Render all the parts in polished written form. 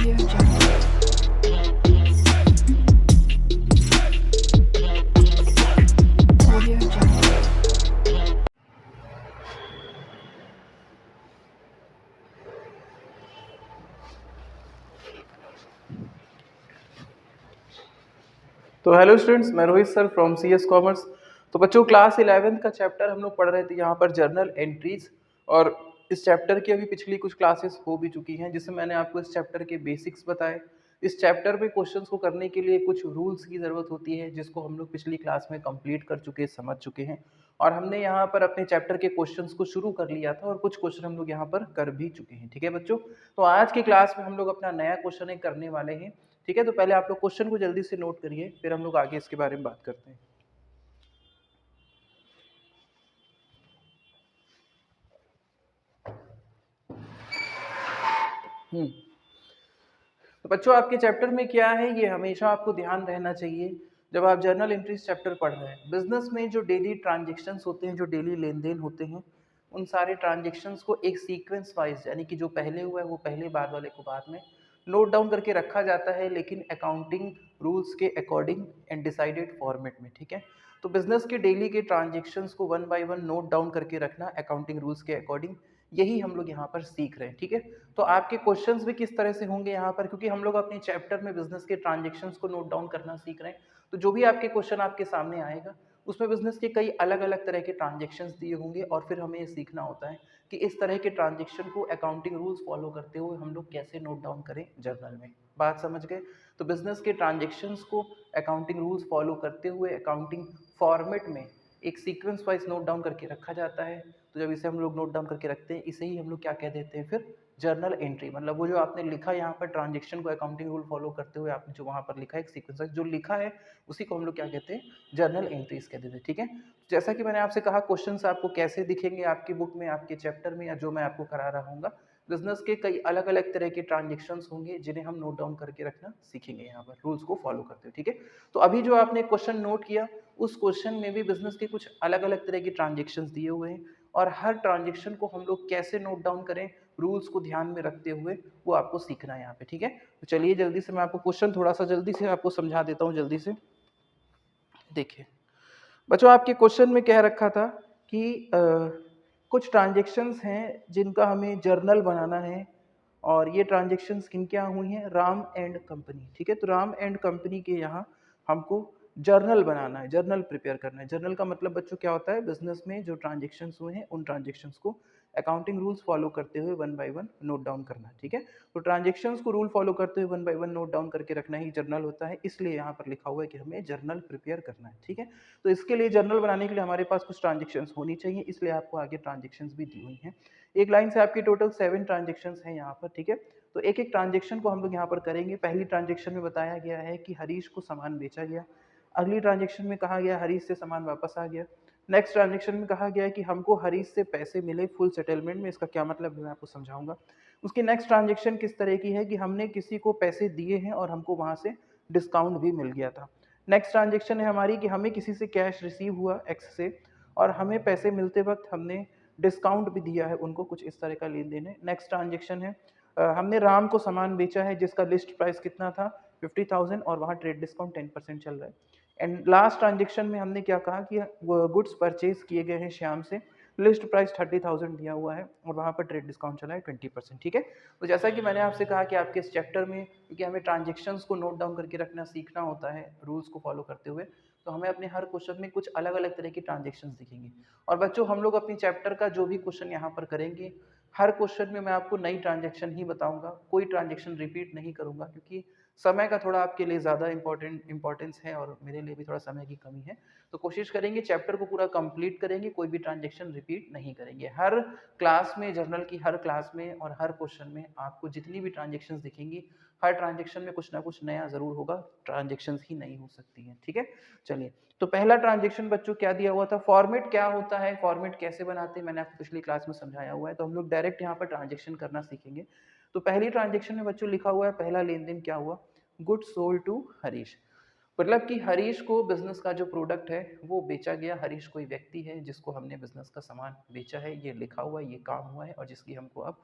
Audio Jungle. Audio Jungle. तो hello students, मैं Rohit sir from CS commerce. तो बच्चों, क्लास 11th का चैप्टर हम लोग पढ़ रहे थे यहाँ पर जर्नल एंट्रीज। और इस चैप्टर की अभी पिछली कुछ क्लासेस हो भी चुकी हैं, जिसमें मैंने आपको इस चैप्टर के बेसिक्स बताए। इस चैप्टर पे क्वेश्चंस को करने के लिए कुछ रूल्स की ज़रूरत होती है, जिसको हम लोग पिछली क्लास में कंप्लीट कर चुके, समझ चुके हैं। और हमने यहाँ पर अपने चैप्टर के क्वेश्चंस को शुरू कर लिया था और कुछ क्वेश्चन हम लोग यहाँ पर कर भी चुके हैं। ठीक है बच्चों, तो आज की क्लास में हम लोग अपना नया क्वेश्चन एक करने वाले हैं। ठीक है, तो पहले आप लोग क्वेश्चन को जल्दी से नोट करिए, फिर हम लोग आगे इसके बारे में बात करते हैं। तो बच्चों, आपके चैप्टर में क्या है, ये हमेशा आपको ध्यान रहना चाहिए जब आप जर्नल एंट्रीज चैप्टर पढ़ रहे हैं। बिजनेस में जो डेली ट्रांजेक्शन्स होते हैं, जो डेली लेन देन होते हैं, उन सारे ट्रांजेक्शन्स को एक सीक्वेंस वाइज, यानी कि जो पहले हुआ है वो पहले, बाद वाले को बाद में नोट डाउन करके रखा जाता है, लेकिन अकाउंटिंग रूल्स के अकॉर्डिंग एंड डिसाइडेड फॉर्मेट में। ठीक है, तो बिजनेस के डेली के ट्रांजेक्शन्स को one by one note down करके रखना अकाउंटिंग रूल्स के अकॉर्डिंग, यही हम लोग यहाँ पर सीख रहे हैं। ठीक है, तो आपके क्वेश्चंस भी किस तरह से होंगे यहाँ पर, क्योंकि हम लोग अपने चैप्टर में बिजनेस के ट्रांजेक्शन्स को नोट डाउन करना सीख रहे हैं। तो जो भी आपके क्वेश्चन आपके सामने आएगा, उसमें बिजनेस के कई अलग अलग तरह के ट्रांजेक्शन्स दिए होंगे, और फिर हमें ये सीखना होता है कि इस तरह के ट्रांजेक्शन को अकाउंटिंग रूल्स फॉलो करते हुए हम लोग कैसे नोट डाउन करें जर्नल में। बात समझ गए? तो बिजनेस के ट्रांजेक्शन्स को अकाउंटिंग रूल्स फॉलो करते हुए अकाउंटिंग फॉर्मेट में एक सीक्वेंस वाइज नोट डाउन करके रखा जाता है। तो जब इसे हम लोग नोट डाउन करके रखते हैं, इसे ही हम लोग क्या कह देते हैं फिर, जर्नल एंट्री। मतलब वो जो आपने लिखा यहाँ पर ट्रांजेक्शन को अकाउंटिंग रूल फॉलो करते हुए आपने जो वहाँ पर लिखा है एक सीक्वेंस जो लिखा है, उसी को हम लोग क्या कहते हैं, जर्नल एंट्रीज कहते हैं। ठीक है, जैसा कि मैंने आपसे कहा, क्वेश्चंस आपको कैसे दिखेंगे आपकी बुक में, आपके चैप्टर में, या जो मैं आपको करा रहा हूँ। बिजनेस के कई अलग अलग तरह के ट्रांजेक्शन्स होंगे, जिन्हें हम नोट डाउन करके रखना सीखेंगे यहाँ पर, रूल्स को फॉलो करते हुए। ठीक है, तो अभी जो आपने क्वेश्चन नोट किया, उस क्वेश्चन में भी बिजनेस के कुछ अलग अलग तरह के ट्रांजेक्शन्स दिए हुए हैं, और हर ट्रांजेक्शन को हम लोग कैसे नोट डाउन करें रूल्स को ध्यान में रखते हुए, वो आपको सीखना है यहाँ पे। ठीक है, तो चलिए जल्दी से मैं आपको क्वेश्चन थोड़ा सा जल्दी से आपको समझा देता हूँ। जल्दी से देखिए बच्चों, आपके क्वेश्चन में कह रखा था कि कुछ ट्रांजेक्शन्स हैं जिनका हमें जर्नल बनाना है, और ये ट्रांजेक्शन्स किन क्या हुई हैं, राम एंड कंपनी। ठीक है, तो राम एंड कंपनी के यहाँ हमको जर्नल बनाना है, जर्नल प्रिपेयर करना है। जर्नल का मतलब बच्चों क्या होता है, बिजनेस में जो ट्रांजेक्शन्स हुए हैं उन ट्रांजेक्शन्स को अकाउंटिंग रूल्स फॉलो करते हुए one by one note down करना है। ठीक है, तो ट्रांजेक्शन्स को रूल फॉलो करते हुए one by one note down करके रखना ही जर्नल होता है, इसलिए यहाँ पर लिखा हुआ है कि हमें जर्नल प्रिपेयर करना है। ठीक है, तो इसके लिए जर्नल बनाने के लिए हमारे पास कुछ ट्रांजेक्शन्स होनी चाहिए, इसलिए आपको आगे ट्रांजेक्शन्स भी दी हुई हैं। एक लाइन से आपकी टोटल 7 ट्रांजेक्शन्स हैं यहाँ पर। ठीक है, तो एक एक ट्रांजेक्शन को हम लोग यहाँ पर करेंगे। पहली ट्रांजेक्शन में बताया गया है कि हरीश को सामान बेचा गया। अगली ट्रांजेक्शन में कहा गया हरीश से सामान वापस आ गया। नेक्स्ट ट्रांजेक्शन में कहा गया है कि हमको हरीश से पैसे मिले फुल सेटलमेंट में। इसका क्या मतलब है मैं आपको समझाऊंगा। उसकी नेक्स्ट ट्रांजेक्शन किस तरह की है कि हमने किसी को पैसे दिए हैं और हमको वहां से डिस्काउंट भी मिल गया था। नेक्स्ट ट्रांजेक्शन है हमारी कि हमें किसी से कैश रिसीव हुआ एक्स से, और हमें पैसे मिलते वक्त हमने डिस्काउंट भी दिया है उनको, कुछ इस तरह का लेन देन है। नेक्स्ट ट्रांजेक्शन है हमने राम को सामान बेचा है जिसका लिस्ट प्राइस कितना था 50,000, और वहाँ ट्रेड डिस्काउंट 10% चल रहा है। एंड लास्ट ट्रांजेक्शन में हमने क्या कहा कि गुड्स परचेज किए गए हैं श्याम से, लिस्ट प्राइस 30,000 दिया हुआ है, और वहाँ पर ट्रेड डिस्काउंट चला है 20%। ठीक है, तो जैसा कि मैंने आपसे कहा कि आपके इस चैप्टर में, क्योंकि हमें ट्रांजेक्शन्स को नोट डाउन करके रखना सीखना होता है रूल्स को फॉलो करते हुए, तो हमें अपने हर क्वेश्चन में कुछ अलग अलग तरह की ट्रांजेक्शन्स दिखेंगे। और बच्चों, हम लोग अपनी चैप्टर का जो भी क्वेश्चन यहाँ पर करेंगे, हर क्वेश्चन में मैं आपको नई ट्रांजेक्शन ही बताऊंगा, कोई ट्रांजेक्शन रिपीट नहीं करूंगा, क्योंकि समय का थोड़ा आपके लिए ज़्यादा इंपॉर्टेंस है और मेरे लिए भी थोड़ा समय की कमी है। तो कोशिश करेंगे चैप्टर को पूरा कंप्लीट करेंगे, कोई भी ट्रांजेक्शन रिपीट नहीं करेंगे। हर क्लास में, जर्नल की हर क्लास में और हर क्वेश्चन में आपको जितनी भी ट्रांजेक्शन दिखेंगी, हर ट्रांजेक्शन में कुछ ना कुछ नया जरूर होगा, ट्रांजेक्शन ही नहीं हो सकती हैं। ठीक है, चलिए, तो पहला ट्रांजेक्शन बच्चों क्या दिया हुआ था, फॉर्मेट क्या होता है, फॉर्मेट कैसे बनाते हैं, मैंने आपको पिछली क्लास में समझाया हुआ है। तो हम लोग डायरेक्ट यहाँ पर ट्रांजेक्शन करना सीखेंगे। तो पहली ट्रांजेक्शन में बच्चों लिखा हुआ है, पहला लेन देन क्या हुआ, गुड सोल्ड टू हरीश। मतलब कि हरीश को बिजनेस का जो प्रोडक्ट है वो बेचा गया। हरीश कोई व्यक्ति है जिसको हमने बिजनेस का सामान बेचा है, ये लिखा हुआ है, ये काम हुआ है, और जिसकी हमको अब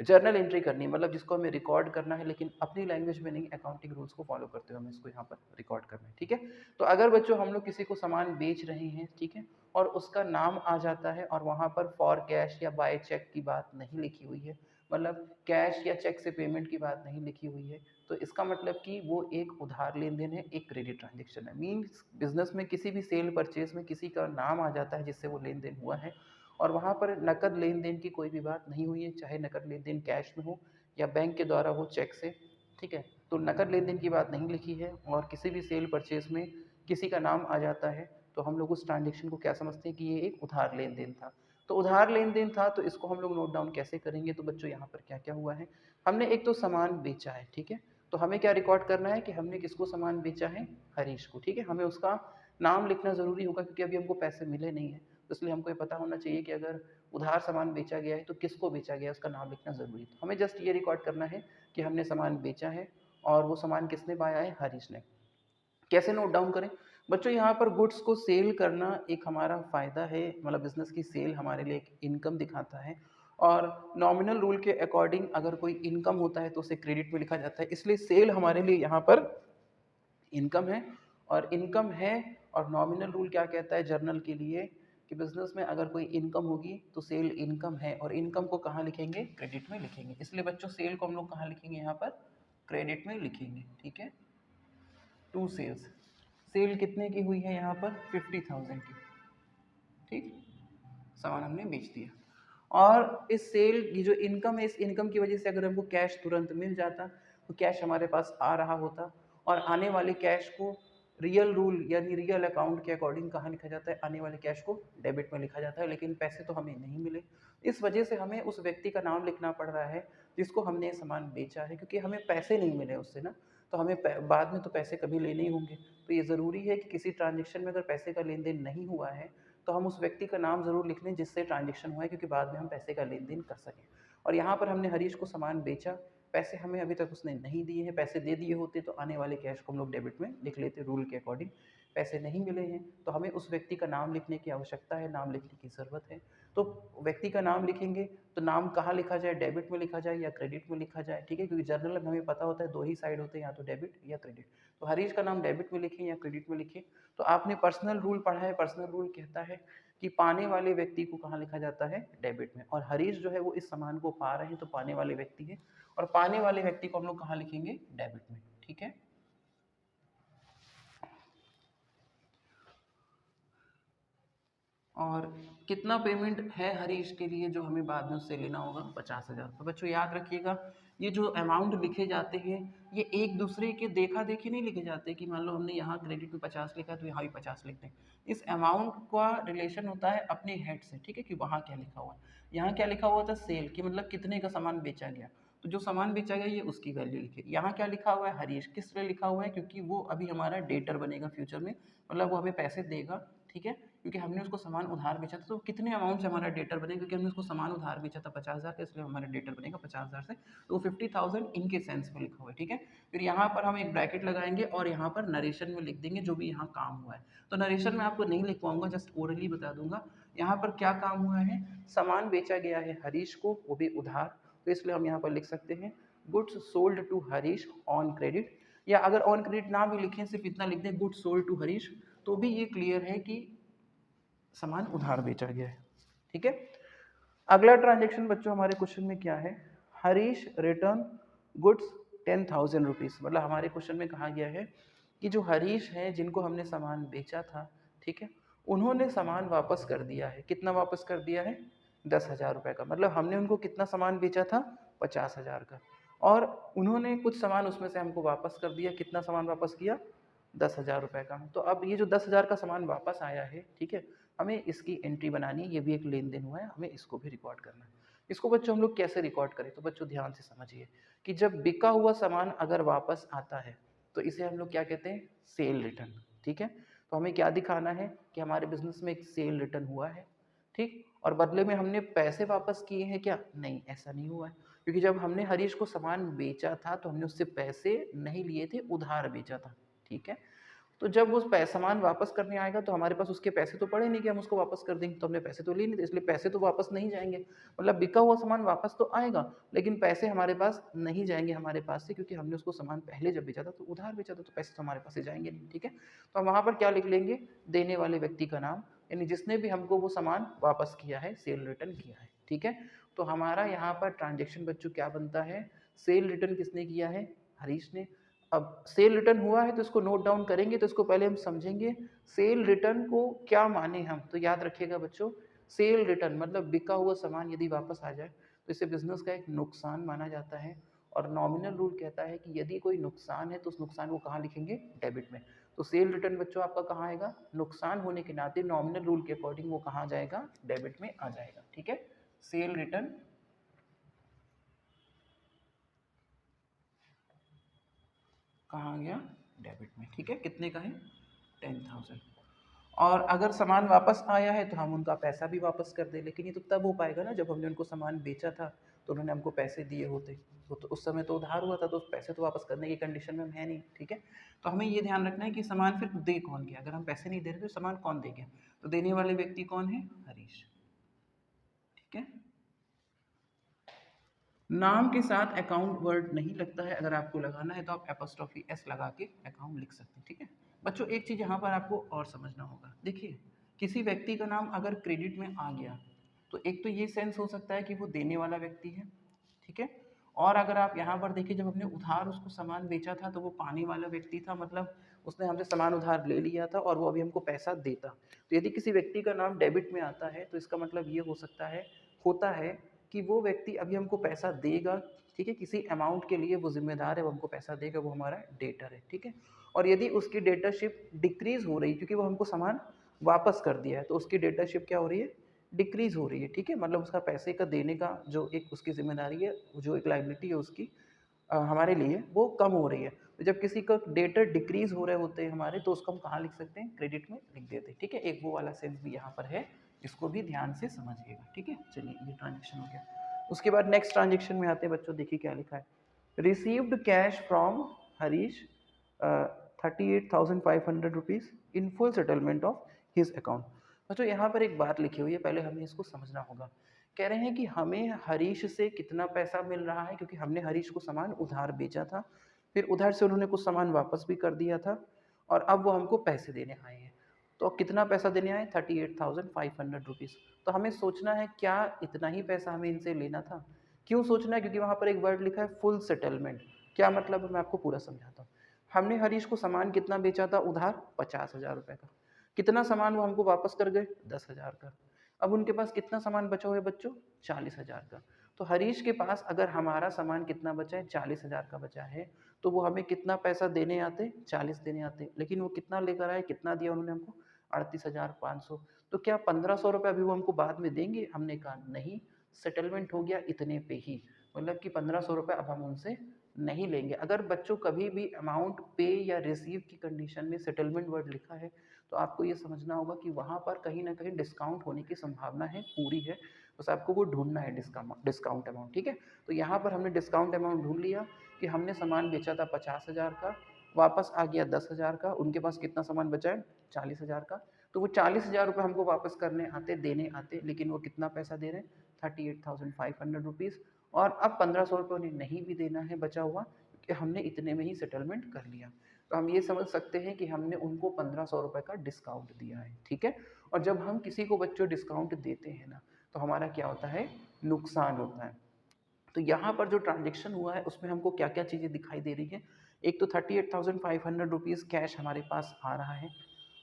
जर्नल एंट्री करनी है, मतलब जिसको हमें रिकॉर्ड करना है, लेकिन अपनी लैंग्वेज में नहीं, अकाउंटिंग रूल्स को फॉलो करते हुए हमें इसको यहाँ पर रिकॉर्ड करना है। ठीक है, तो अगर बच्चों हम लोग किसी को सामान बेच रहे हैं, ठीक है, और उसका नाम आ जाता है और वहाँ पर फॉर कैश या बाय चेक की बात नहीं लिखी हुई है, मतलब कैश या चेक से पेमेंट की बात नहीं लिखी हुई है, तो इसका मतलब कि वो एक उधार लेन देन है, एक क्रेडिट ट्रांजेक्शन है। मीन्स बिजनेस में किसी भी सेल परचेज में किसी का नाम आ जाता है जिससे वो लेन देन हुआ है, और वहाँ पर नकद लेन देन की कोई भी बात नहीं हुई है, चाहे नकद लेन देन कैश में हो या बैंक के द्वारा हो चेक से। ठीक है, तो नकद लेन देन की बात नहीं लिखी है और किसी भी सेल परचेज में किसी का नाम आ जाता है, तो हम लोग उस ट्रांजेक्शन को क्या समझते हैं कि ये एक उधार लेन देन था। तो उधार लेन देन था, तो इसको हम लोग नोट डाउन कैसे करेंगे? तो बच्चों यहाँ पर क्या क्या हुआ है, हमने एक तो सामान बेचा है, ठीक है, तो हमें क्या रिकॉर्ड करना है कि हमने किसको सामान बेचा है? हरीश को। ठीक है, हमें उसका नाम लिखना ज़रूरी होगा क्योंकि अभी हमको पैसे मिले नहीं है, तो इसलिए हमको ये पता होना चाहिए कि अगर उधार सामान बेचा गया है तो किसको बेचा गया है, उसका नाम लिखना ज़रूरी है। तो हमें जस्ट ये रिकॉर्ड करना है कि हमने सामान बेचा है और वो सामान किसने पाया है? हरीश ने। कैसे नोट डाउन करें? बच्चों यहाँ पर गुड्स को सेल करना एक हमारा फ़ायदा है, मतलब बिजनेस की सेल हमारे लिए एक इनकम दिखाता है, और नॉमिनल रूल के अकॉर्डिंग अगर कोई इनकम होता है तो उसे क्रेडिट में लिखा जाता है, इसलिए सेल हमारे लिए यहाँ पर इनकम है। और इनकम है, और नॉमिनल रूल क्या कहता है जर्नल के लिए कि बिजनेस में अगर कोई इनकम होगी तो सेल इनकम है, और इनकम को कहाँ लिखेंगे? क्रेडिट में लिखेंगे। इसलिए बच्चों सेल को हम लोग कहाँ लिखेंगे? यहाँ पर क्रेडिट में लिखेंगे। ठीक है, टू सेल्स, सेल कितने की हुई है? यहाँ पर 50,000 की। ठीक, सामान हमने बेच दिया, और इस सेल की जो इनकम है, इस इनकम की वजह से अगर हमको कैश तुरंत मिल जाता तो कैश हमारे पास आ रहा होता, और आने वाले कैश को रियल रूल यानी रियल अकाउंट के अकॉर्डिंग कहाँ लिखा जाता है? आने वाले कैश को डेबिट में लिखा जाता है, लेकिन पैसे तो हमें नहीं मिले। इस वजह से हमें उस व्यक्ति का नाम लिखना पड़ रहा है जिसको हमने ये सामान बेचा है, क्योंकि हमें पैसे नहीं मिले उससे ना, तो हमें बाद में तो पैसे कभी लेने ही होंगे। तो ये ज़रूरी है कि किसी ट्रांजेक्शन में अगर पैसे का लेन देन नहीं हुआ है तो हम उस व्यक्ति का नाम ज़रूर लिख लें जिससे ट्रांजेक्शन हुआ है, क्योंकि बाद में हम पैसे का लेन देन कर सकें। और यहाँ पर हमने हरीश को सामान बेचा, पैसे हमें अभी तक उसने नहीं दिए हैं, पैसे दे दिए होते तो आने वाले कैश को हम लोग डेबिट में लिख लेते रूल के अकॉर्डिंग। पैसे नहीं मिले हैं तो हमें उस व्यक्ति का नाम लिखने की आवश्यकता है, नाम लिखने की ज़रूरत है। तो व्यक्ति का नाम लिखेंगे तो नाम कहाँ लिखा जाए? डेबिट में लिखा जाए या क्रेडिट में लिखा जाए? ठीक है, क्योंकि जर्नल में हमें पता होता है दो ही साइड होते हैं, या तो डेबिट या क्रेडिट। तो हरीश का नाम डेबिट में लिखें या क्रेडिट में लिखें। तो आपने पर्सनल रूल पढ़ा है, पर्सनल रूल कहता है कि पाने वाले व्यक्ति को कहाँ लिखा जाता है? डेबिट में। और हरीश जो है वो इस सामान को पा रहे हैं तो पाने वाले व्यक्ति है, और पाने वाले व्यक्ति को हम लोग कहाँ लिखेंगे? डेबिट में। ठीक है, और कितना पेमेंट है हरीश के लिए जो हमें बाद में उससे लेना होगा? 50,000। तो बच्चों याद रखिएगा, ये जो अमाउंट लिखे जाते हैं ये एक दूसरे के देखा देखी नहीं लिखे जाते कि मान लो हमने यहाँ क्रेडिट में 50 लिखा है तो यहाँ भी 50 लिख दें। इस अमाउंट का रिलेशन होता है अपने हेड से, ठीक है, कि वहाँ क्या लिखा हुआ है। यहाँ क्या लिखा हुआ था? सेल, कि मतलब कितने का सामान बेचा गया, तो जो सामान बेचा गया ये उसकी वैल्यू लिखिए। यहाँ क्या लिखा हुआ है? हरीश। किस लिए लिखा हुआ है? क्योंकि वो अभी हमारा डेटर बनेगा फ्यूचर में, मतलब वो हमें पैसे देगा। ठीक है, क्योंकि हमने उसको सामान उधार बेचा था, तो कितने अमाउंट से हमारा डेटर बनेगा, क्योंकि हमने उसको सामान उधार बेचा था 50,000 का, इसलिए हमारा डेटर बनेगा 50,000 से। तो 50,000 इनके सेंस में लिखा हुआ है। ठीक है, फिर यहाँ पर हम एक ब्रैकेट लगाएंगे और यहाँ पर नरेशन में लिख देंगे जो भी यहाँ काम हुआ है। तो नरेशन में आपको नहीं लिख पाऊंगा, जस्ट ओरली बता दूंगा। यहाँ पर क्या काम हुआ है? सामान बेचा गया है हरीश को, वो भी उधार, तो इसलिए हम यहाँ पर लिख सकते हैं goods sold to Harish on credit, या अगर ऑन क्रेडिट ना भी लिखें, सिर्फ इतना लिख दें गुड्स सोल्ड टू हरीश, तो भी ये क्लियर है कि सामान उधार बेचा गया है। ठीक है, अगला ट्रांजेक्शन बच्चों हमारे क्वेश्चन में क्या है? हरीश रिटर्न गुड्स 10,000 रुपीज़, मतलब हमारे क्वेश्चन में कहा गया है कि जो हरीश है जिनको हमने सामान बेचा था, ठीक है, उन्होंने सामान वापस कर दिया है। कितना वापस कर दिया है? 10,000 रुपये का, मतलब हमने उनको कितना सामान बेचा था? 50,000 का, और उन्होंने कुछ सामान उसमें से हमको वापस कर दिया। कितना सामान वापस किया? 10,000 रुपये का। तो अब ये जो 10,000 का सामान वापस आया है, ठीक है, हमें इसकी एंट्री बनानी है, ये भी एक लेन देन हुआ है, हमें इसको भी रिकॉर्ड करना है। इसको बच्चों हम लोग कैसे रिकॉर्ड करें? तो बच्चों ध्यान से समझिए कि जब बिका हुआ सामान अगर वापस आता है तो इसे हम लोग क्या कहते हैं? Cell return. ठीक है, तो हमें क्या दिखाना है कि हमारे बिजनेस में एक सेल रिटर्न हुआ है, ठीक, और बदले में हमने पैसे वापस किए हैं क्या? नहीं, ऐसा नहीं हुआ है, क्योंकि जब हमने हरीश को सामान बेचा था तो हमने उससे पैसे नहीं लिए थे, उधार बेचा था। ठीक है, तो जब वो सामान वापस करने आएगा तो हमारे पास उसके पैसे तो पड़े नहीं कि हम उसको वापस कर देंगे, तो हमने पैसे तो लिए नहीं थे, इसलिए पैसे तो वापस नहीं जाएंगे। मतलब बिका हुआ सामान वापस तो आएगा, लेकिन पैसे हमारे पास नहीं जाएंगे हमारे पास से, क्योंकि हमने उसको सामान पहले जब बेचा था तो उधार बेचा था, तो पैसे तो हमारे पास से जाएंगे नहीं। ठीक है, तो हम वहाँ पर क्या लिख लेंगे, देने वाले व्यक्ति का नाम, यानी जिसने भी हमको वो सामान वापस किया है, सेल रिटर्न किया है। ठीक है, तो हमारा यहाँ पर ट्रांजेक्शन बच्चों क्या बनता है, सेल रिटर्न किसने किया है, हरीश ने। अब सेल रिटर्न हुआ है तो इसको नोट डाउन करेंगे, तो इसको पहले हम समझेंगे सेल रिटर्न को क्या माने हम। तो याद रखिएगा बच्चों, सेल रिटर्न मतलब बिका हुआ सामान यदि वापस आ जाए तो इसे बिजनेस का एक नुकसान माना जाता है। और नॉमिनल रूल कहता है कि यदि कोई नुकसान है तो उस नुकसान को कहाँ लिखेंगे, डेबिट में। तो सेल रिटर्न बच्चों आपका कहाँ आएगा, नुकसान होने के नाते नॉमिनल रूल के अकॉर्डिंग वो कहाँ जाएगा, डेबिट में आ जाएगा। ठीक है, सेल रिटर्न कहाँ आ गया, डेबिट में। ठीक है, कितने का है, 10,000। और अगर सामान वापस आया है तो हम उनका पैसा भी वापस कर दें, लेकिन ये तो तब हो पाएगा ना जब हमने उनको सामान बेचा था तो उन्होंने हमको पैसे दिए होते। तो उस समय तो उधार हुआ था, तो उस पैसे तो वापस करने की कंडीशन में हम है नहीं। ठीक है, तो हमें ये ध्यान रखना है कि सामान फिर दे कौन गया, अगर हम पैसे नहीं दे रहे तो सामान कौन दे गया, तो देने वाले व्यक्ति कौन है, हरीश। ठीक है, नाम के साथ अकाउंट वर्ड नहीं लगता है, अगर आपको लगाना है तो आप एपोस्ट्रोफी एस लगा के अकाउंट लिख सकते हैं। ठीक है बच्चों, एक चीज़ यहाँ पर आपको और समझना होगा। देखिए, किसी व्यक्ति का नाम अगर क्रेडिट में आ गया तो एक तो ये सेंस हो सकता है कि वो देने वाला व्यक्ति है। ठीक है, और अगर आप यहाँ पर देखिए, जब हमने उधार उसको सामान बेचा था तो वो पाने वाला व्यक्ति था, मतलब उसने हमसे सामान उधार ले लिया था और वो अभी हमको पैसा देता। तो यदि किसी व्यक्ति का नाम डेबिट में आता है तो इसका मतलब ये हो सकता है, होता है कि वो व्यक्ति अभी हमको पैसा देगा। ठीक है, किसी अमाउंट के लिए वो जिम्मेदार है, वो हमको पैसा देगा, वो हमारा डेटर है। ठीक है, और यदि उसकी डेटरशिप डिक्रीज हो रही, क्योंकि वो हमको सामान वापस कर दिया है, तो उसकी डेटरशिप क्या हो रही है, डिक्रीज हो रही है। ठीक है, मतलब उसका पैसे का देने का जो एक उसकी जिम्मेदारी है, जो एक लाइबिलिटी है उसकी हमारे लिए, वो कम हो रही है। तो जब किसी का डेटर डिक्रीज हो रहे होते हैं हमारे, तो उसको हम कहाँ लिख सकते हैं, क्रेडिट में लिख देते हैं। ठीक है, एक वो वाला सेंस भी यहाँ पर है, इसको भी ध्यान से समझिएगा। ठीक है, चलिए ये ट्रांजेक्शन हो गया। उसके बाद नेक्स्ट ट्रांजेक्शन में आते हैं बच्चों, देखिए क्या लिखा है, received cash from Harish 38,500 rupees in full settlement of his account. बच्चों यहाँ पर एक बात लिखी हुई है, पहले हमें इसको समझना होगा। कह रहे हैं कि हमें हरीश से कितना पैसा मिल रहा है, क्योंकि हमने हरीश को सामान उधार बेचा था, फिर उधर से उन्होंने कुछ सामान वापस भी कर दिया था, और अब वो हमको पैसे देने आए हैं। तो कितना पैसा देने आए, 38,500 रुपीज़। तो हमें सोचना है क्या इतना ही पैसा हमें इनसे लेना था। क्यों सोचना है, क्योंकि वहाँ पर एक वर्ड लिखा है फुल सेटलमेंट। क्या मतलब है, मैं आपको पूरा समझाता हूँ। हमने हरीश को सामान कितना बेचा था उधार, 50,000 रुपये का। कितना सामान वो हमको वापस कर गए, 10,000 का। अब उनके पास कितना सामान बचा हुआ है बच्चों, 40,000 का। तो हरीश के पास अगर हमारा सामान कितना बचा है, 40,000 का बचा है, तो वो हमें कितना पैसा देने आते, 40 देने आते, लेकिन वो कितना लेकर आए, कितना दिया उन्होंने हमको, 38,500। तो क्या 1,500 रुपये अभी वो हमको बाद में देंगे, हमने कहा नहीं, सेटलमेंट हो गया इतने पे ही, मतलब कि 1,500 रुपये अब हम उनसे नहीं लेंगे। अगर बच्चों कभी भी अमाउंट पे या रिसीव की कंडीशन में सेटलमेंट वर्ड लिखा है तो आपको ये समझना होगा कि वहाँ पर कहीं ना कहीं डिस्काउंट होने की संभावना है, पूरी है, बस आपको वो ढूंढना है डिस्काउंट अमाउंट। ठीक है, तो यहाँ पर हमने डिस्काउंट अमाउंट ढूंढ लिया कि हमने सामान बेचा था 50,000 का, वापस आ गया 10,000 का, उनके पास कितना सामान बचा है, 40,000 का। तो वो 40,000 रुपये हमको वापस करने आते, देने आते, लेकिन वो कितना पैसा दे रहे हैं, 38,500 रुपीज़। और अब 1,500 रुपये उन्हें नहीं भी देना है बचा हुआ, कि हमने इतने में ही सेटलमेंट कर लिया। तो हम ये समझ सकते हैं कि हमने उनको 1,500 रुपये का डिस्काउंट दिया है। ठीक है, और जब हम किसी को बच्चों डिस्काउंट देते हैं ना, तो हमारा क्या होता है, नुकसान होता है। तो यहाँ पर जो ट्रांजेक्शन हुआ है उसमें हमको क्या क्या चीज़ें दिखाई दे रही है, एक तो 38,500 रुपीज़ कैश हमारे पास आ रहा है,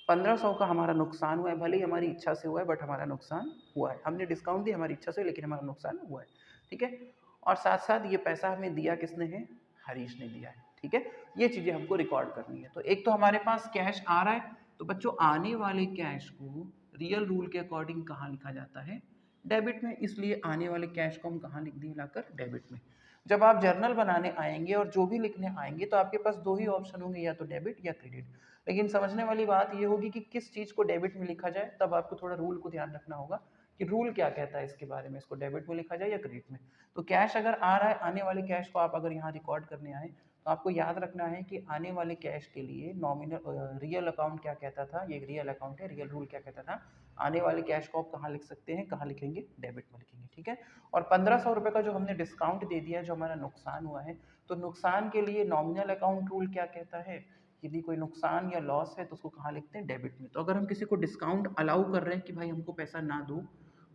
1,500 का हमारा नुकसान हुआ है, भले ही हमारी इच्छा से हुआ है बट हमारा नुकसान हुआ है, हमने डिस्काउंट दिया हमारी इच्छा से, लेकिन हमारा नुकसान हुआ है। ठीक है, और साथ साथ ये पैसा हमें दिया किसने है, हरीश ने दिया है। ठीक है, ये चीज़ें हमको रिकॉर्ड करनी है। तो एक तो हमारे पास कैश आ रहा है, तो बच्चों आने वाले कैश को रियल रूल के अकॉर्डिंग कहाँ लिखा जाता है, डेबिट में। इसलिए आने वाले कैश को हम कहाँ लिख दिए, लाकर डेबिट में। जब आप जर्नल बनाने आएंगे और जो भी लिखने आएंगे तो आपके पास दो ही ऑप्शन होंगे, या तो डेबिट या क्रेडिट। लेकिन समझने वाली बात ये होगी कि किस चीज़ को डेबिट में लिखा जाए, तब आपको थोड़ा रूल को ध्यान रखना होगा कि रूल क्या कहता है इसके बारे में, इसको डेबिट में लिखा जाए या क्रेडिट में। तो कैश अगर आ रहा है, आने वाले कैश को आप अगर यहाँ रिकॉर्ड करने आए तो आपको याद रखना है कि आने वाले कैश के लिए नॉमिनल रियल अकाउंट क्या कहता था, ये रियल अकाउंट है, रियल रूल क्या कहता था, आने वाले कैश को आप कहाँ लिख सकते हैं, कहाँ लिखेंगे, डेबिट में लिखेंगे, ठीक है। और 1500 रुपये का जो हमने डिस्काउंट दे दिया है, जो हमारा नुकसान हुआ है, तो नुकसान के लिए नॉमिनल अकाउंट रूल क्या कहता है, यदि कोई नुकसान या लॉस है तो उसको कहाँ लिखते हैं, डेबिट में। तो अगर हम किसी को डिस्काउंट अलाउ कर रहे हैं कि भाई हमको पैसा ना दो,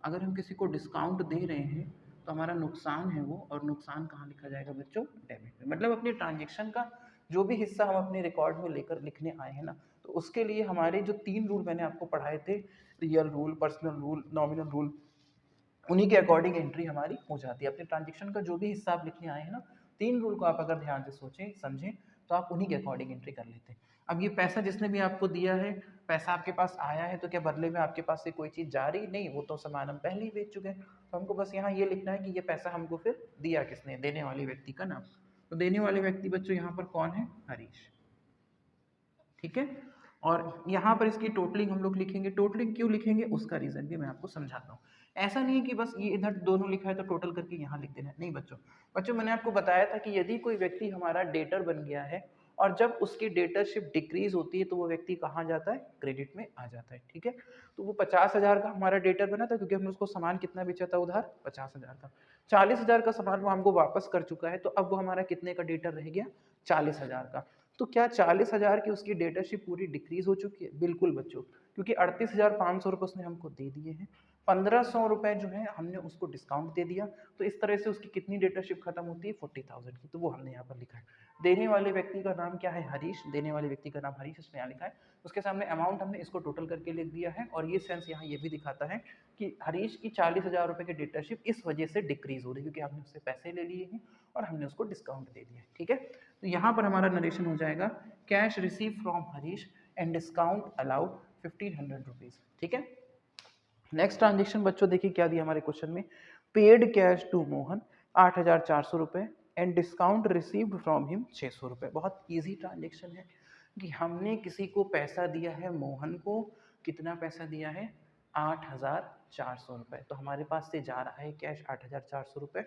अगर हम किसी को डिस्काउंट दे रहे हैं तो हमारा नुकसान है वो, और नुकसान कहाँ लिखा जाएगा बच्चों, डेबिट में। मतलब अपने ट्रांजेक्शन का जो भी हिस्सा हम अपने रिकॉर्ड में लेकर लिखने आए हैं ना, तो उसके लिए हमारे जो 3 रूल मैंने आपको पढ़ाए थे, real rule, personal rule, nominal rule, उन्हीं के अकॉर्डिंग एंट्री हमारी हो जाती है। अपने ट्रांजेक्शन का जो भी हिस्सा आप लिखने आए हैं ना, 3 रूल को आप अगर ध्यान से सोचें समझें तो आप उन्हीं के अकॉर्डिंग एंट्री कर लेते हैं। अब ये पैसा जिसने भी आपको दिया है, पैसा आपके पास आया है, तो क्या बदले में आपके पास से कोई चीज़ जा रही नहीं, वो तो सामान हम पहले ही बेच चुके हैं। तो हमको बस यहाँ ये लिखना है कि ये पैसा हमको फिर दिया किसने, देने वाले व्यक्ति का नाम। तो देने वाले व्यक्ति बच्चों यहाँ पर कौन है, हरीश, ठीक है। और यहाँ पर इसकी टोटलिंग हम लोग लिखेंगे। टोटलिंग क्यों लिखेंगे उसका रीज़न भी मैं आपको समझाता हूँ। ऐसा नहीं है कि बस ये इधर दोनों लिखा है तो टोटल करके यहाँ लिख देना है, नहीं बच्चों। बच्चों मैंने आपको बताया था कि यदि कोई व्यक्ति हमारा डेटर बन गया है और जब उसकी डेटरशिप डिक्रीज होती है तो वो व्यक्ति कहाँ जाता है, क्रेडिट में आ जाता है, ठीक है। तो वो 50,000 का हमारा डेटर बना था क्योंकि हमने उसको सामान कितना बेचा था उधार, 50,000 का। 40,000 का सामान वो हमको वापस कर चुका है, तो अब वो हमारा कितने का डेटर रह गया, 40,000 का। तो क्या 40,000 की उसकी डेटाशिप पूरी डिक्रीज हो चुकी है, बिल्कुल बच्चों, क्योंकि 38,500 रुपये उसने हमको दे दिए हैं, 1,500 रुपये जो है हमने उसको डिस्काउंट दे दिया, तो इस तरह से उसकी कितनी डेटाशिप खत्म होती है, 40,000 की। तो वो हमने यहाँ पर लिखा है। देने वाले व्यक्ति का नाम क्या है, हरीश, देने वाले व्यक्ति का नाम हरीश इसमें यहाँ लिखा है। उसके सामने अमाउंट हमने इसको टोटल करके लिख दिया है, और ये सेंस यहाँ ये भी दिखाता है कि हरीश की 40,000 रुपये की डेटाशिप इस वजह से डिक्रीज हो रही है क्योंकि हमने उससे पैसे ले लिए हैं और हमने उसको डिस्काउंट दे दिया है, ठीक है। तो यहाँ पर हमारा नरेशन हो जाएगा, cash receive from Harish and discount allowed 1,500 rupees, ठीक है। नेक्स्ट ट्रांजेक्शन बच्चों देखिए क्या दिया हमारे क्वेश्चन में, पेड कैश टू मोहन 8,400 रुपये and discount received from him 600 रुपये। बहुत ईजी ट्रांजेक्शन है कि हमने किसी को पैसा दिया है, मोहन को कितना पैसा दिया है, 8,400 रुपये। तो हमारे पास से जा रहा है कैश 8,400 रुपये,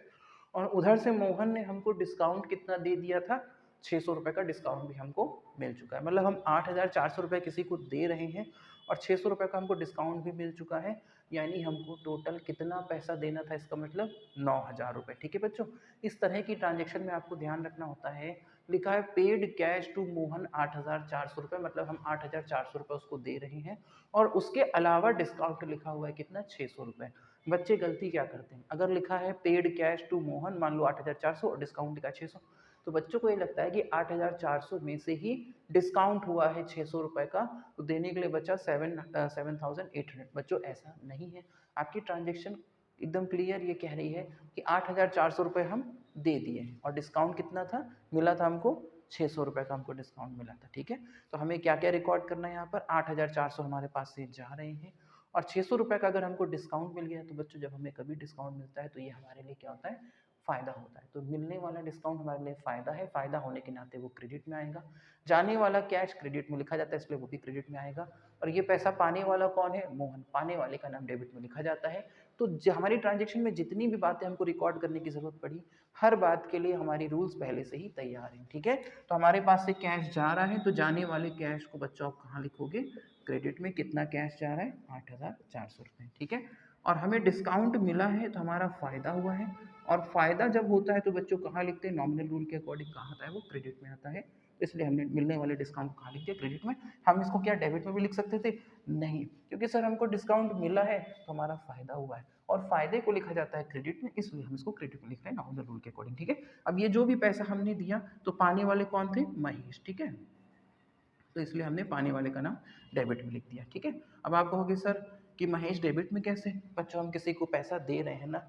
और उधर से मोहन ने हमको डिस्काउंट कितना दे दिया था, 600 रुपये का डिस्काउंट भी हमको मिल चुका है। मतलब हम 8,400 रुपये किसी को दे रहे हैं और 600 रुपये का हमको डिस्काउंट भी मिल चुका है, यानी हमको टोटल कितना पैसा देना था, इसका मतलब 9,000 रुपये, ठीक है बच्चों। इस तरह की ट्रांजेक्शन में आपको ध्यान रखना होता है, लिखा है पेड कैश टू मोहन 8,400 रुपये, मतलब हम 8,400 रुपये उसको दे रहे हैं, और उसके अलावा डिस्काउंट लिखा हुआ है कितना, 600 रुपये। बच्चे गलती क्या करते हैं, अगर लिखा है पेड कैश टू मोहन, मान लो 8,400 और डिस्काउंट लिखा 600, तो बच्चों को ये लगता है कि 8,400 में से ही डिस्काउंट हुआ है 600 रुपये का, तो देने के लिए बचा 7,800। बच्चों ऐसा नहीं है, आपकी ट्रांजेक्शन एकदम क्लियर ये कह रही है कि 8,400 रुपये हम दे दिए हैं और डिस्काउंट कितना था, मिला था हमको 600 रुपये का, हमको डिस्काउंट मिला था, ठीक है। तो हमें क्या क्या रिकॉर्ड करना है, यहाँ पर 8,400 हमारे पास से जा रहे हैं और 600 रुपये का अगर हमको डिस्काउंट मिल गया है, तो बच्चों जब हमें कभी डिस्काउंट मिलता है तो ये हमारे लिए क्या होता है, फ़ायदा होता है। तो मिलने वाला डिस्काउंट हमारे लिए फ़ायदा है, फ़ायदा होने के नाते वो क्रेडिट में आएगा। जाने वाला कैश क्रेडिट में लिखा जाता है, इसलिए वो भी क्रेडिट में आएगा। और ये पैसा पाने वाला कौन है, मोहन, पाने वाले का नाम डेबिट में लिखा जाता है। तो हमारी ट्रांजेक्शन में जितनी भी बातें हमको रिकॉर्ड करने की ज़रूरत पड़ी, हर बात के लिए हमारी रूल्स पहले से ही तैयार हैं, ठीक है। तो हमारे पास से कैश जा रहा है, तो जाने वाले कैश को बच्चों आप कहाँ लिखोगे, क्रेडिट में। कितना कैश जा रहा है, 8,400 रुपये, ठीक है। और हमें डिस्काउंट मिला है तो हमारा फ़ायदा हुआ है, और फ़ायदा जब होता है तो बच्चों कहाँ लिखते हैं, नॉमिनल रूल के अकॉर्डिंग कहाँ आता है, वो क्रेडिट में आता है। इसलिए हमने मिलने वाले डिस्काउंट को कहाँ लिख दिया, क्रेडिट में। हम इसको क्या डेबिट में भी लिख सकते थे, नहीं, क्योंकि सर हमको डिस्काउंट मिला है तो हमारा फ़ायदा हुआ है, और फ़ायदे को लिखा जाता है क्रेडिट में, इसलिए हम इसको क्रेडिट में लिख रहे हैं नॉमिनल रूल के अकॉर्डिंग, ठीक है। अब ये जो भी पैसा हमने दिया तो पाने वाले कौन थे, महेश, ठीक है। तो इसलिए हमने पाने वाले का नाम डेबिट में लिख दिया, ठीक है। अब आप कहोगे सर कि महेश डेबिट में कैसे, बच्चों हम किसी को पैसा दे रहे हैं ना,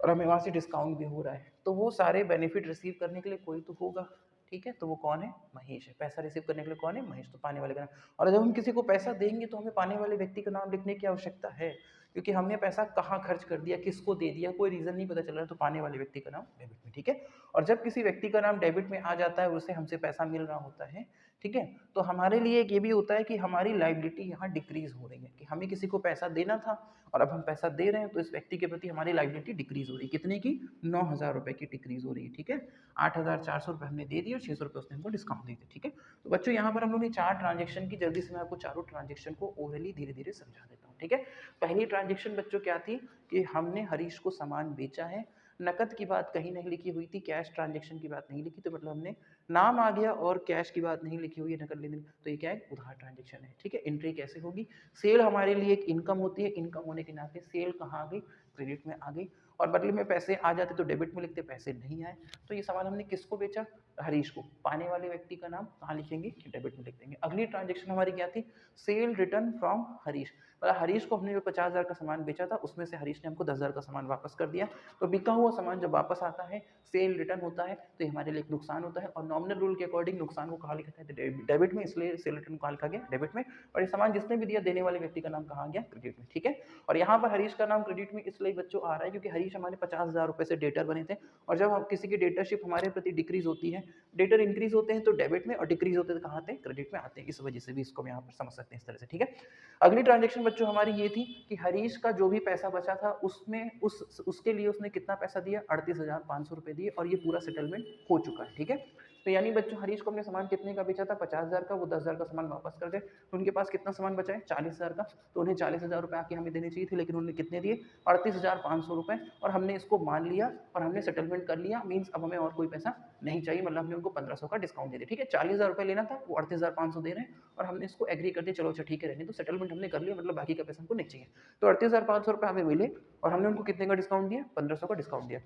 और हमें वहाँ से डिस्काउंट भी हो रहा है, तो वो सारे बेनिफिट रिसीव करने के लिए कोई तो होगा, ठीक है। तो वो कौन है, महेश है। पैसा रिसीव करने के लिए कौन है, महेश, तो पाने वाले का नाम। और जब हम किसी को पैसा देंगे तो हमें पाने वाले व्यक्ति का नाम लिखने की आवश्यकता है, क्योंकि हमने पैसा कहाँ खर्च कर दिया, किसको दे दिया, कोई रीजन नहीं पता चल रहा, तो पाने वाले व्यक्ति का नाम डेबिट में, ठीक है। और जब किसी व्यक्ति का नाम डेबिट में आ जाता है, उसे हमसे पैसा मिल रहा होता है, ठीक है, तो हमारे लिए एक ये भी होता है कि हमारी लायबिलिटी यहाँ डिक्रीज हो रही है, कि हमें किसी को पैसा देना था और अब हम पैसा दे रहे हैं, तो इस व्यक्ति के प्रति हमारी लायबिलिटी डिक्रीज हो रही है। कितने की? 9,000 रुपए की डिक्रीज हो रही है, ठीक है। 8,400 रुपये हमने दे दिए और 600 रुपये उसने हमको डिस्काउंट दे दिए, ठीक है। तो बच्चों यहाँ पर हम लोग ने 4 ट्रांजेक्शन की, जल्दी से मैं आपको चारों ट्रांजेक्शन को ओरली धीरे धीरे समझा देता हूँ, ठीक है। पहली ट्रांजेक्शन बच्चों क्या थी कि हमने हरीश को सामान बेचा है, नकद की बात कहीं नहीं लिखी हुई थी, कैश ट्रांजेक्शन की बात नहीं लिखी, तो मतलब हमने नाम आ गया और कैश की बात नहीं लिखी हुई है, नकद लेन देन, तो ये क्या है? उधार ट्रांजेक्शन है, ठीक है। एंट्री कैसे होगी? सेल हमारे लिए एक इनकम होती है, इनकम होने के नाते सेल कहाँ आ गई? क्रेडिट में आ गई। और बदले में पैसे आ जाते तो डेबिट में लिखते, पैसे नहीं आए, तो ये सामान हमने किसको बेचा? हरीश को। पाने वाले व्यक्ति का नाम कहाँ लिखेंगे? डेबिट में लिख देंगे। अगली ट्रांजेक्शन हमारी क्या थी? Cell return from Harish. मतलब हरीश को हमने जो 50,000 का सामान बेचा था, उसमें से हरीश ने हमको 10,000 का सामान वापस कर दिया। तो बिका हुआ सामान जब वापस आता है, सेल रिटर्न होता है, तो ये हमारे लिए एक नुकसान होता है। और नॉमिनल रूल के अकॉर्डिंग नुकसान को कहाँ लिखा था? डेबिट में, इसलिए सेल रिटर्न कहाँ लिखा गया? डेबिट में। और ये सामान जिसने भी दिया, देने वाले व्यक्ति का नाम कहाँ गया? क्रेडिट में, ठीक है। और यहाँ पर हरीश का नाम क्रेडिट में इसलिए बच्चों आ रहा है क्योंकि हरीश हमारे 50,000 रुपए से डेटर बने थे, और जब हम किसी की डेटरशिप हमारे प्रति डिक्रीज होती है, डेटर इंक्रीज होते हैं तो डेबिट में, और डिक्रीज होते हैं तो कहाँ आते हैं? क्रेडिट में आते हैं। इस वजह से भी इसको हम यहाँ पर समझ सकते हैं इस तरह से, ठीक है। अगली ट्रांजेक्शन बच्चों हमारी ये थी कि हरीश का जो भी पैसा बचा था, उसमें उसके लिए उसने कितना पैसा दिया? 38,500 रुपए दिए, और ये पूरा सेटलमेंट हो चुका है, ठीक है। तो यानी बच्चों हरीश को हमने सामान कितने का बेचा था? 50,000 का, वो 10,000 का सामान वापस कर दे, तो उनके पास कितना सामान बचा है? 40,000 का, तो उन्हें 40,000 रुपए आके हमें देने चाहिए थे, लेकिन उन्होंने कितने दिए? 38,500 रुपए, और हमने इसको मान लिया और हमने सेटलमेंट कर लिया। मीन्स अब हमें और कोई पैसा नहीं चाहिए, मतलब हमने उनको 1,500 का डिस्काउंट दे दिया, ठीक है। 40,000 रुपए लेना था, वो 38,500 दे रहे हैं, और हमने इसको एग्री कर दिया, चलो अच्छा ठीक है रहने, तो सेटलमेंट हमने कर लिया, मतलब बाकी का पैसा हमको नहीं चाहिए। तो 38,500 रुपए हमें मिले, और हमने उनको कितने का डिस्काउंट दिया? 1,500 का डिस्काउंट दिया।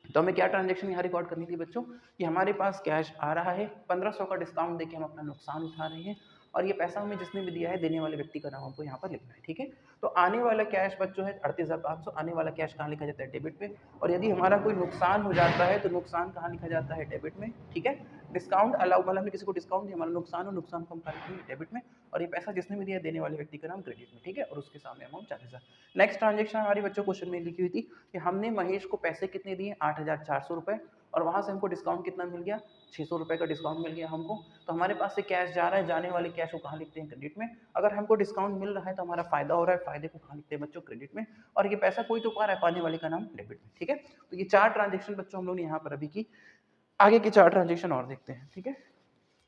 तो हमें क्या ट्रांजेक्शन यहाँ रिकॉर्ड करनी थी बच्चों कि हमारे पास कैश आ रहा है, 1,500 का डिस्काउंट देके हम अपना नुकसान उठा रहे हैं, और ये पैसा हमें जिसने भी दिया है, देने वाले व्यक्ति का नाम हमको यहाँ पर लिखना है, ठीक है। तो आने वाला कैश बच्चों है 38,500, आने वाला कैश कहाँ लिखा जाता है? डेबिट में। और यदि हमारा कोई नुकसान हो जाता है तो नुकसान कहाँ लिखा जाता है? डेबिट में, ठीक है। डिस्काउंट अलाउ, मतलब हमने किसी को डिस्काउंट दिया, हमारा नुकसान हो, नुकसान को हम कहाँ लिखेंगे? डेबिट में। और ये पैसा जिसने भी दिया, देने वाले व्यक्ति का नाम क्रेडिट में, ठीक है। और उसके सामने अमाउंट 40,000। नेक्स्ट ट्रांजेक्शन हमारी बच्चों क्वेश्चन में लिखी हुई थी कि हमने महेश को पैसे कितने दिए? 8,400 रुपए, और वहाँ से हमको डिस्काउंट कितना मिल गया? 600 रुपए का डिस्काउंट मिल गया हमको। तो हमारे पास से कैश जा रहा है, जाने वाले कैश को कहाँ लिखते हैं? क्रेडिट में। अगर हमको डिस्काउंट मिल रहा है तो हमारा फायदा हो रहा है, फायदे को कहाँ लिखते हैं बच्चों? क्रेडिट में। और ये पैसा कोई तो पा रहा है, पाने वाले का नाम डेबिट में, ठीक है। तो ये 4 ट्रांजेक्शन बच्चों हम लोग ने यहाँ पर अभी की। आगे की 4 ट्रांजेक्शन और देखते हैं, ठीक है।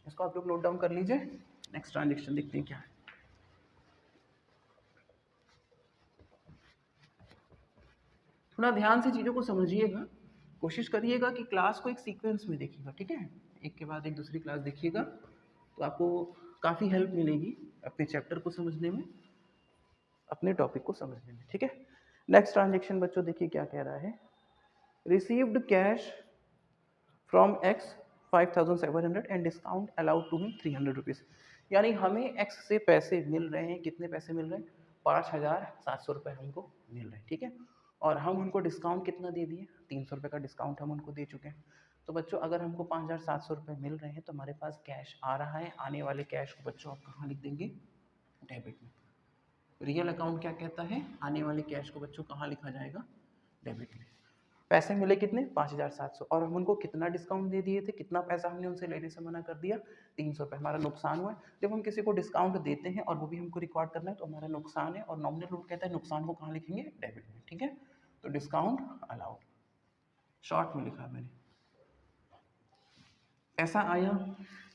इसको आप लोग नोट डाउन कर लीजिए। नेक्स्ट ट्रांजेक्शन देखते हैं क्या है। थोड़ा ध्यान से चीज़ों को समझिएगा, कोशिश करिएगा कि क्लास को एक सीक्वेंस में देखिएगा, ठीक है। एक के बाद एक दूसरी क्लास देखिएगा, तो आपको काफ़ी हेल्प मिलेगी अपने चैप्टर को समझने में, अपने टॉपिक को समझने में, ठीक है। नेक्स्ट ट्रांजेक्शन बच्चों देखिए क्या कह रहा है। Received cash from X 5,700 and discount allowed to him 300 rupees. यानी हमें एक्स से पैसे मिल रहे हैं, कितने पैसे मिल रहे हैं? 5,700 रुपये हमको मिल रहे हैं, ठीक है। और हम उनको डिस्काउंट कितना दे दिए? 300 रुपये का डिस्काउंट हम उनको दे चुके हैं। तो बच्चों अगर हमको 5,700 रुपये मिल रहे हैं तो हमारे पास कैश आ रहा है, आने वाले कैश को बच्चों आप कहाँ लिख देंगे? डेबिट में। रियल अकाउंट क्या कहता है? आने वाले कैश को बच्चों कहाँ लिखा जाएगा? डेबिट में। पैसे मिले कितने? 5,700, और हम उनको कितना डिस्काउंट दे दिए थे? कितना पैसा हमने उनसे लेने से मना कर दिया? 300 रुपये। हमारा नुकसान हुआ है। जब हम किसी को डिस्काउंट देते हैं और वो भी हमको रिकॉर्ड करना है, तो हमारा नुकसान है, और नॉमिनल रूल कहता है नुकसान को कहाँ लिखेंगे? डेबिट में, ठीक है। तो डिस्काउंट अलाउड, शॉर्ट में लिखा मैंने। ऐसा आया,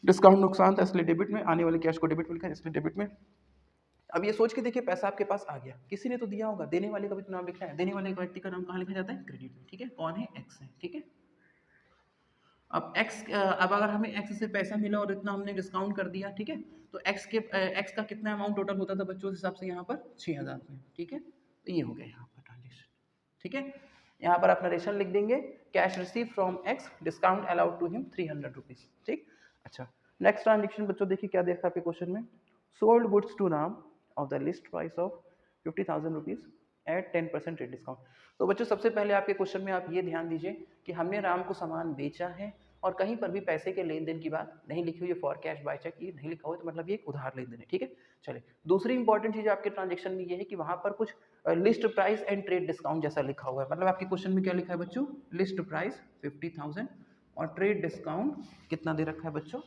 डिस्काउंट नुकसान था इसलिए डेबिट में, आने वाले कैश को डेबिट में लिखा है इसलिए डेबिट में। अब ये सोच के देखिए, पैसा आपके पास आ गया, किसी ने तो दिया होगा, देने वाले का भी तो नाम लिखना है, देने वाले व्यक्ति का नाम कहाँ लिखा जाता है? क्रेडिट में, ठीक है। कौन है? एक्स है, ठीक है। अब अब अगर हमें एक्स से पैसा मिला और इतना हमने डिस्काउंट कर दिया, ठीक है, तो एक्स का कितना अमाउंट टोटल होता था बच्चों? उस हिसाब से यहाँ पर 6,000 रुपये, ठीक है। तो ये हो गया यहाँ पर ट्रांजेक्शन, ठीक है। यहाँ पर आप नरेशन लिख देंगे, cash receive from X, discount allowed to him 300 rupees, ठीक। अच्छा, नेक्स्ट ट्रांजेक्शन बच्चों देखिए क्या देखा आपके क्वेश्चन में। Sold goods to Ram of the list price of 50,000 rupees at 10% rate discount. तो बच्चों सबसे पहले आपके क्वेश्चन में आप ये ध्यान दीजिए कि हमने राम को सामान बेचा है और कहीं पर भी पैसे के लेन देन की बात नहीं लिखी हुई है, फॉर कैश बाय चेक ये नहीं लिखा हुआ है, तो मतलब ये एक उधार लेन देन है। ठीक है, चलिए दूसरी इंपॉर्टेंट चीज़ आपके ट्रांजेक्शन में ये है कि वहाँ पर कुछ list price and trade discount जैसा लिखा हुआ है। मतलब आपके क्वेश्चन में क्या लिखा है बच्चों, लिस्ट प्राइस 50,000 और ट्रेड डिस्काउंट कितना दे रखा है बच्चों,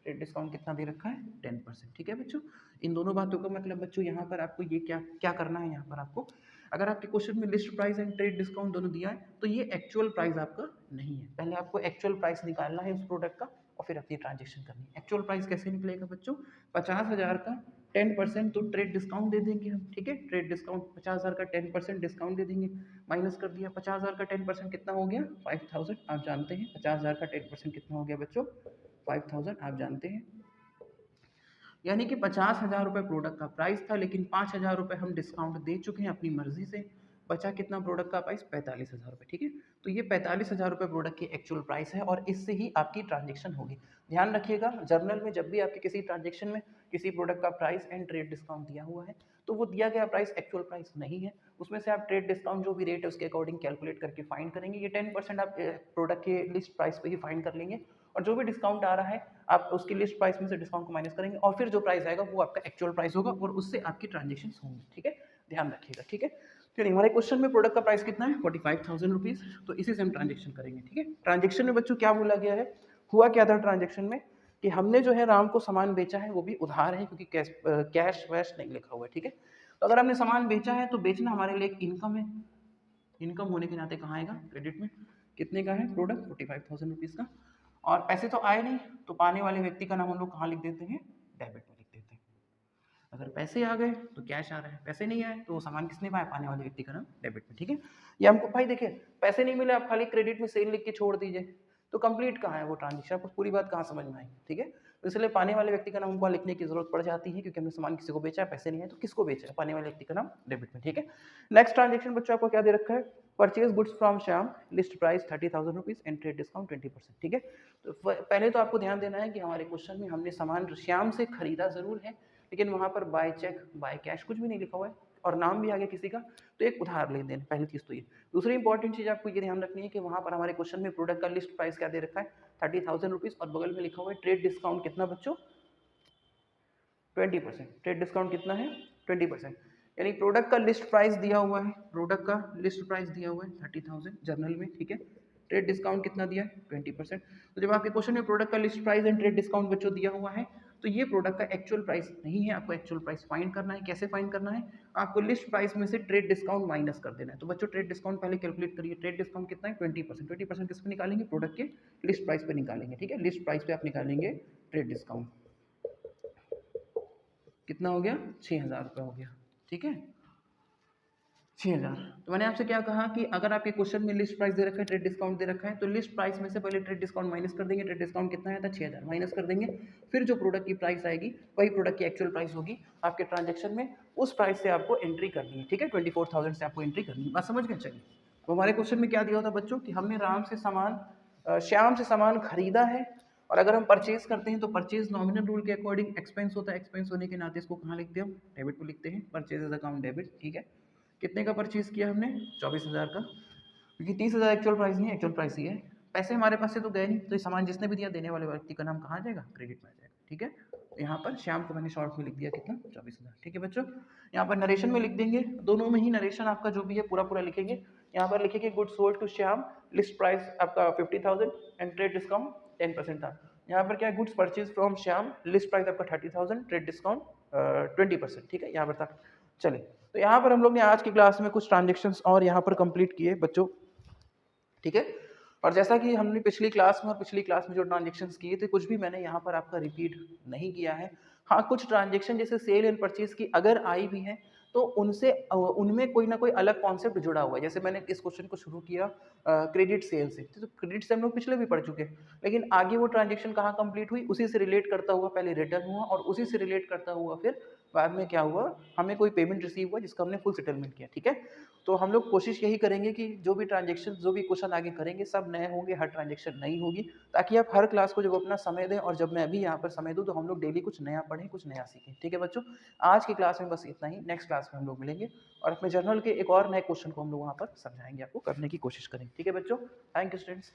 ट्रेड डिस्काउंट कितना दे रखा है 10%। ठीक है बच्चों, इन दोनों बातों का मतलब बच्चों यहाँ पर आपको ये क्या क्या करना है, यहाँ पर आपको अगर आपके क्वेश्चन में list price and trade discount दोनों दिया है तो ये एक्चुअल प्राइस आपका नहीं है। पहले आपको एक्चुअल प्राइस निकालना है उस प्रोडक्ट का और फिर अपनी ट्रांजेक्शन करनी है। एक्चुअल प्राइस कैसे निकलेगा बच्चों, 50,000 का 10% तो ट्रेड डिस्काउंट दे देंगे हम। ठीक है, ट्रेड डिस्काउंट 50,000 का 10% डिस्काउंट दे देंगे, माइनस कर दिया 50,000 का 10% कितना हो गया 5,000। आप जानते हैं 50,000 का 10% कितना हो गया बच्चों 5,000, आप जानते हैं। यानी कि 50,000 रुपये प्रोडक्ट का प्राइस था, लेकिन 5,000 रुपये हम डिस्काउंट दे चुके हैं अपनी मर्जी से, बचा कितना प्रोडक्ट का प्राइस 45,000 रुपये। ठीक है, तो ये 45,000 रुपये प्रोडक्ट की एक्चुअल प्राइस है और इससे ही आपकी ट्रांजेक्शन होगी। ध्यान रखिएगा, जर्नल में जब भी आपके किसी ट्रांजेक्शन में किसी प्रोडक्ट का प्राइस एंड ट्रेड डिस्काउंट दिया हुआ है तो वो दिया गया प्राइस एक्चुअल प्राइस नहीं है, उसमें से आप ट्रेड डिस्काउंट जो भी रेट है उसके अकॉर्डिंग कैलकुलेट करके फाइन करेंगे। ये 10% आप प्रोडक्ट के लिस्ट प्राइस पे ही फाइन कर लेंगे और जो भी डिस्काउंट आ रहा है आप उसकी लिस्ट प्राइस में से डिस्काउंट को माइनस करेंगे और फिर जो प्राइस आएगा वो आपका एक्चुअल प्राइस होगा और उससे आपकी ट्रांजेक्शन होंगी। ठीक है, ध्यान रखिएगा। ठीक है, चलिए हमारे क्वेश्चन में प्रोडक्ट का प्राइस कितना है 45,000 रुपीज़, तो इसी से हम ट्रांजेक्शन करेंगे। ठीक है, ट्रांजेक्शन में बच्चों क्या बोला गया है, हुआ क्या था ट्रांजेक्शन में कि हमने जो है राम को सामान बेचा है, वो भी उधार है क्योंकि कैश वैश नहीं लिखा हुआ है। ठीक है, तो अगर हमने सामान बेचा है तो बेचना हमारे लिए एक इनकम है, इनकम होने के नाते कहाँ आएगा क्रेडिट में। कितने का है प्रोडक्ट 45,000 रुपीज़ का, और पैसे तो आए नहीं तो पाने वाले व्यक्ति का नाम हम लोग कहाँ लिख देते हैं, डेबिट में लिख देते हैं। अगर पैसे आ गए तो कैश आ रहा है, पैसे नहीं आए तो वो सामान किसने पाया, पाने वाले व्यक्ति का नाम डेबिट में। ठीक है, ये हमको भाई देखिए पैसे नहीं मिले आप खाली क्रेडिट में सेल लिख के छोड़ दीजिए तो कंप्लीट कहाँ है वो ट्रांजेक्शन, आपको पूरी बात कहाँ समझ में आई। ठीक है, तो इसलिए पाने वाले व्यक्ति का नाम हमको लिखने की जरूरत पड़ जाती है क्योंकि हमने सामान किसी को बेचा है, पैसे नहीं है तो किसको बेचा है, पाने वाले व्यक्ति का नाम डेबिट में। ठीक है, नेक्स्ट ट्रांजेक्शन बच्चों आपको क्या दे रखा है, purchase goods from Shyam, list price 30,000 rupees and trade discount 20%। ठीक है, तो पहले तो आपको ध्यान देना है कि हमारे क्वेश्चन में हमने सामान श्याम से खरीदा जरूर है लेकिन वहाँ पर बाय चेक बाय कैश कुछ भी नहीं लिखा हुआ है और नाम भी आ गया किसी का, तो एक उधार लेन देन, पहली चीज़ तो ये। दूसरी इंपॉर्टेंट चीज़ आपको ये ध्यान रखनी है कि वहाँ पर हमारे क्वेश्चन में प्रोडक्ट का लिस्ट प्राइस क्या दे रखा है 30,000 रुपीज़ और बगल में लिखा हुआ है ट्रेड डिस्काउंट कितना बच्चों 20%। ट्रेड डिस्काउंट कितना है 20%, यानी प्रोडक्ट का लिस्ट प्राइस दिया हुआ है, प्रोडक्ट का लिस्ट प्राइस दिया हुआ है 30,000 जर्नल में। ठीक है, ट्रेड डिस्काउंट कितना दिया है 20%। तो जब आपके क्वेश्चन में प्रोडक्ट का list price and trade discount बच्चों दिया हुआ है तो ये प्रोडक्ट का एक्चुअल प्राइस नहीं है, आपको एक्चुअल प्राइस फाइंड करना है। कैसे फाइंड करना है, आपको लिस्ट प्राइस में से ट्रेड डिस्काउंट माइनस कर देना है। तो बच्चों ट्रेड डिस्काउंट पहले कैलकुलेट करिए, ट्रेड डिस्काउंट कितना है 20%। 20% किस पे निकालेंगे, प्रोडक्ट के लिस्ट प्राइस पे निकालेंगे। ठीक है, लिस्ट प्राइस पे आप निकालेंगे ट्रेड डिस्काउंट, कितना हो गया 6,000 रुपये हो गया। ठीक है, 6,000। तो मैंने आपसे क्या कहा कि अगर आपके क्वेश्चन में लिस्ट प्राइस दे रखा है ट्रेड डिस्काउंट दे रखा है तो लिस्ट प्राइस में से पहले ट्रेड डिस्काउंट माइनस कर देंगे। ट्रेड डिस्काउंट कितना आया था 6,000, माइनस कर देंगे, फिर जो प्रोडक्ट की प्राइस आएगी वही प्रोडक्ट की एक्चुअल प्राइस होगी आपके ट्रांजेक्शन में, उस प्राइस से आपको एंट्री करनी है। ठीक है, 24,000 से आपको एंट्री करनी है, बात समझ गए। चलिए, तो हमारे क्वेश्चन में क्या दिया था बच्चों कि हमने राम से सामान श्याम से सामान खरीदा है और अगर हम परचेज करते हैं तो परचेज नॉमिनल रूल के अकॉर्डिंग एक्सपेंस होता है, एक्सपेंस होने के नाते इसको कहाँ लिखते हैं हम, डेबिट पे लिखते हैं, परचेज अकाउंट डेबिट। ठीक है, कितने का परचेज किया हमने 24,000 का, क्योंकि 30,000 एक्चुअल प्राइस नहीं है, एक्चुअल प्राइस ही है। पैसे हमारे पास से तो गए नहीं तो ये सामान जिसने भी दिया देने वाले व्यक्ति का नाम कहाँ आ जाएगा, क्रेडिट में आ जाएगा। ठीक है, तो यहाँ पर श्याम को मैंने शॉर्ट में लिख दिया कितना 24,000। ठीक है बच्चों, यहाँ पर नरेशन में लिख देंगे, दोनों में ही नरेशन आपका जो भी है पूरा पूरा लिखेंगे। यहाँ पर लिखेंगे good sold to Shyam, list price आपका 50,000 एंड ट्रेड डिस्काउंट 10% था। यहाँ पर क्या है, goods purchase from Shyam, list price आपका 30,000, ट्रेड डिस्काउंट 20%। ठीक है, यहाँ पर था। चलिए, तो यहाँ पर हम लोग ने आज की क्लास में कुछ ट्रांजेक्शन्स और यहाँ पर कंप्लीट किए बच्चों। ठीक है, और जैसा कि हमने पिछली क्लास में और पिछली क्लास में जो ट्रांजेक्शन्स किए थे कुछ भी मैंने यहाँ पर आपका रिपीट नहीं किया है। हाँ, कुछ ट्रांजेक्शन जैसे सेल एंड परचेज की अगर आई भी है तो उनसे उनमें कोई ना कोई अलग कॉन्सेप्ट जुड़ा हुआ है। जैसे मैंने इस क्वेश्चन को शुरू किया क्रेडिट सेल से, तो क्रेडिट से हम लोग पिछले भी पढ़ चुके हैं, लेकिन आगे वो ट्रांजेक्शन कहाँ कंप्लीट हुई, उसी से रिलेट करता हुआ पहले रिटर्न हुआ और उसी से रिलेट करता हुआ फिर बाद में क्या हुआ, हमें कोई पेमेंट रिसीव हुआ जिसका हमने फुल सेटलमेंट किया। ठीक है, तो हम लोग कोशिश यही करेंगे कि जो भी ट्रांजेक्शन जो भी क्वेश्चन आगे करेंगे सब नए होंगे, हर ट्रांजेक्शन नई होगी, ताकि आप हर क्लास को जब अपना समय दें और जब मैं भी यहाँ पर समय दूँ तो हम लोग डेली कुछ नया पढ़ें, कुछ नया सीखें। ठीक है बच्चों, आज की क्लास में बस इतना ही, नेक्स्ट क्लास में हम लोग मिलेंगे और अपने जर्नल के एक और नए क्वेश्चन को हम लोग वहाँ पर समझाएंगे, आपको करने की कोशिश करेंगे। ठीक है बच्चों, थैंक यू स्टूडेंट्स।